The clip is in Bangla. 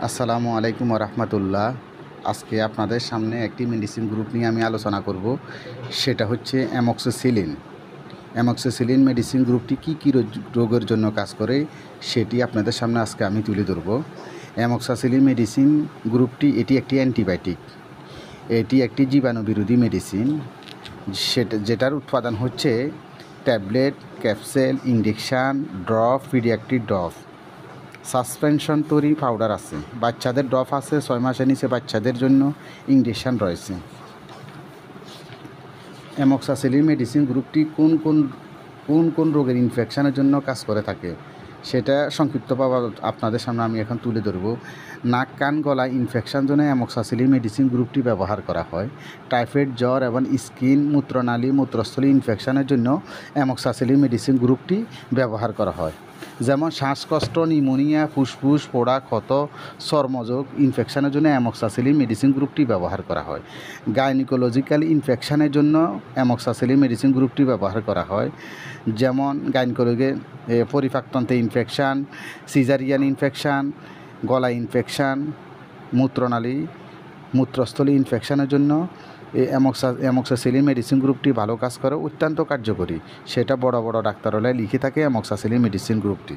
আসসালামু আলাইকুম রহমতুল্লাহ। আজকে আপনাদের সামনে একটি মেডিসিন গ্রুপ নিয়ে আমি আলোচনা করব। সেটা হচ্ছে অ্যামক্সিসিলিন। অ্যামক্সিসিলিন মেডিসিন গ্রুপটি কী কী রোগের জন্য কাজ করে সেটি আপনাদের সামনে আজকে আমি তুলে ধরব। অ্যামক্সিসিলিন মেডিসিন গ্রুপটি এটি একটি অ্যান্টিবায়োটিক। এটি একটি জীবাণু বিরোধী মেডিসিন, যেটার উৎপাদন হচ্ছে tablet, capsule, injection, drop, paediatric drop, suspension তৈরি পাউডার আছে, বাচ্চাদের ড্রপ আছে, 6 মাসের নিচে বাচ্চাদের জন্য ইনজেকশন রয়েছে। অ্যামক্সিসিলিন মেডিসিন গ্রুপটি কোন কোন রোগের ইনফেকশনের জন্য কাজ করে থাকে সেটা সংক্ষিপ্তভাবে আপনাদের সামনে আমি এখন তুলে ধরব। নাক, কান, গলা ইনফেকশন জন্য অ্যামক্সিসিলিন মেডিসিন গ্রুপটি ব্যবহার করা হয়। টাইফয়েড, জ্বর এবং স্কিন, মূত্রনালী, মূত্রস্থলী ইনফেকশনের জন্য অ্যামক্সিসিলিন মেডিসিন গ্রুপটি ব্যবহার করা হয়। যেমন শ্বাসকষ্ট, নিউমোনিয়া, ফুসফুস, পোড়া, ক্ষত, চর্মরোগ ইনফেকশনের জন্য অ্যামক্সিসিলিন মেডিসিন গ্রুপটি ব্যবহার করা হয়। গাইনোকোলজিক্যাল ইনফেকশনের জন্য অ্যামক্সিসিলিন মেডিসিন গ্রুপটি ব্যবহার করা হয়। যেমন গাইনোকোলজি পরিপাকতন্ত্রে ইনফেকশান, সিজারিয়ান ইনফেকশান, গলা ইনফেকশান, মূত্রনালী, মূত্রস্থলী ইনফেকশনের জন্য এই অ্যামক্সিসিলিন মেডিসিন গ্রুপটি ভালো কাজ করে, অত্যন্ত কার্যকরী। সেটা বড় বড় ডাক্তাররাই লিখে থাকে অ্যামক্সিসিলিন মেডিসিন গ্রুপটি।